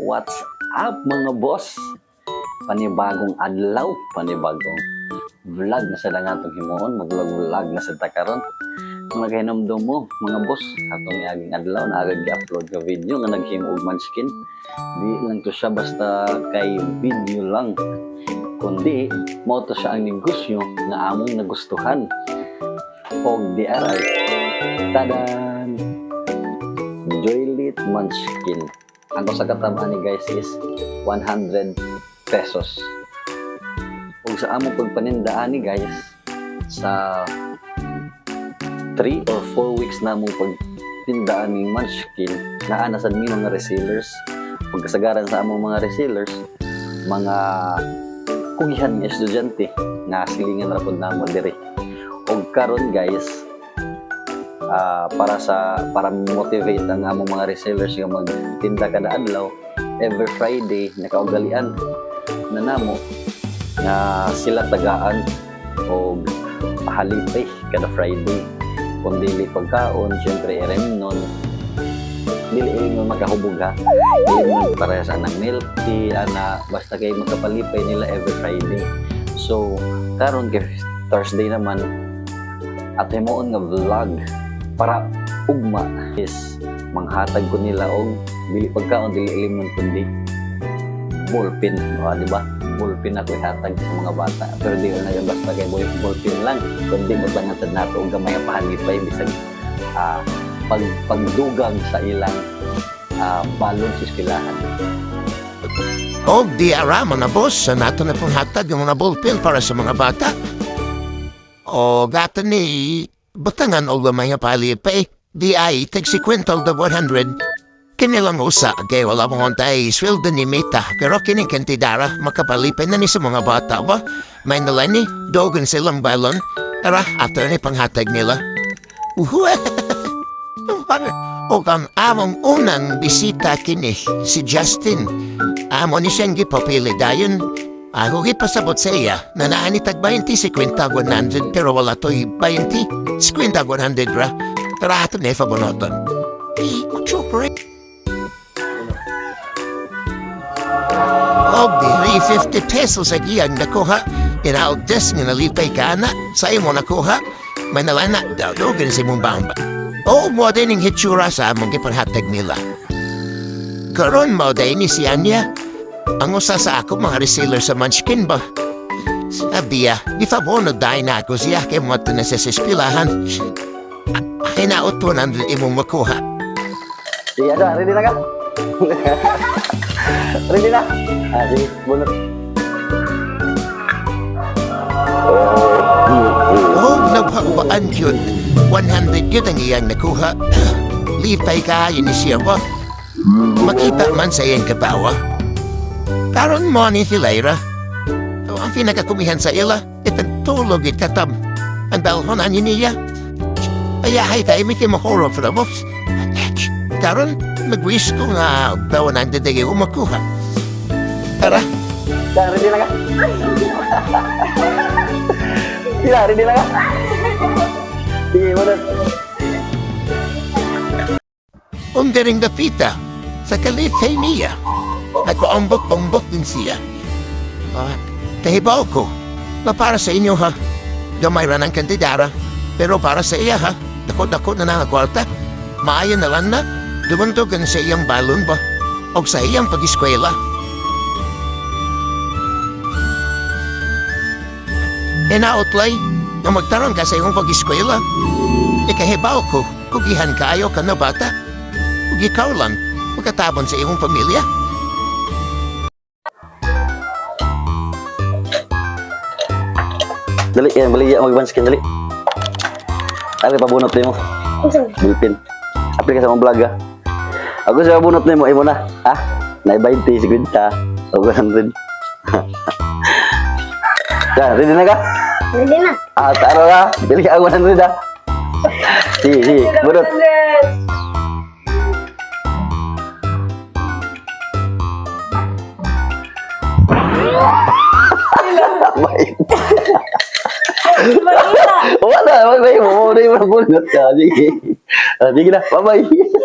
What's up mga boss? Panibagong adlaw, panibagong vlog na sa dangatong himuon, mag-vlog na sa takaron. Maghinomdom mo mga boss, atong aging adlaw na agad i-upload ka video nga naghimog manskin. Di lang to siya basta kay video lang, kundi mo to siya ang negosyo nga among nagustuhan. Og di aray, tadan! Joylit Munchkin. Ang sa katabaan ni guys is 100 pesos. Kung sa among pagpanindaan ni guys, sa 3 or 4 weeks na mong pagtindaan ni Munchkin, naanasad mi mga resellers. Pagkasagaran sa among mga resellers, mga kugihan nga estudyante nga silingan rapod na mo diri. Og karon guys, para motivate ang among mga resellers nga magtinda kada adlaw, every Friday nakaugalian na namo nga sila tagaan og pahalipay kada Friday. Kung dili pagkaon, syempre iremnon, dili mo makahubog ha, dili mo para sa anang milk tea, ana basta kay makapalipay nila every Friday. So karon kay Thursday naman at himuon nga vlog para ugma is manghatag ko nila og dili pagkaon, dili ilimnon kundi ballpen, di ba? Ballpen ako ihatag sa mga bata, pero di ko na basta kay ballpen lang, kundi magbangatad nato og gamay pahalipay bisag pagdugang sa ilang balon sa eskwelahan. Og di ara mga boss, sa nato na pong hatag yung mga ballpen para sa mga bata. O gata ni batangan o gamay palipay, di ay tagsikwentol da 100. Kinilang usa, kaya wala mong ontay sweldo ni Mita, pero kining kantidara makapalipay na ni sa mga bata ba? May nila ni, dogan silang balon, tara, ato ni panghatag nila. O ang among unang bisita kini, si Justin. Amo ni siyang gipapili dayon. Ako gipasabot sa iya na naanitag 20 si kwenta 100 pero wala to'y 20 si kwenta 100 ra. Tara ato na ifabunoton. Super. Og di 50 pesos ang iyang nakuha. Inaugdes nga nalipay ka na sa imo nakuha. May nalana daw dogan si mong bamba. O mo din ang hitsura sa among gipanhatag nila. Karon mo din ni si Anya. Ang usa sa ako mga reseller sa Munchkin ba? Sabiya, di fabono dahil na ako siya kay mo ito na sa espilahan. Hinaot 100 imong makuha. Sige, ready na ka? Ready na? Sige, bunot. Oh, nagpakbaan yun. 100 yun ang iyang nakuha. Lipay ka, yun siya ba? Makita man sa iyang kabawa. Karon mo ni si Lyra. Ang pinakakumihan sa ila, itagtulog itatam. Ang dalhonan niya. Ayahay tayo may kimahoro for the books. Karon, mag-wish ko nga bawa ng dadagay umakuha. Tara. Saan, ready na ka? Sila, ready na ka? Sige, munod. Undaring dapita sa kalipay niya. Nagpaombok-ombok din siya. Kahibaw ko na para sa inyo ha. Gamay ra ng kandidara. Pero para sa iya ha. Dako-dako na nangagwarta. Maayo na lang na. Dumuntogan sa iyang balon ba? O sa iyang pag-eskwela. Inautlay na magtaron ka sa iyong pag-eskwela. Kahibaw ko. Kugihan kaayo ka na bata. Kung ikaw lang. Magkatabon sa iyong pamilya. Dali, yan, baligya mag-Munchkin, dali. Ari, pabunot na mo. Bulpin. Apli ka sa mong vlog, ha? Ako sa pabunot na mo, imo na. Ha? Na 20, 50. O, 100. Yan, ready na ka? Ready na. Taro ka. Bili ka ang 100 ah. Sige, burot. Bye. Makita. Wala, bye-bye mo. Muna yung mga bulot ka. Sige. Sige na, bye-bye.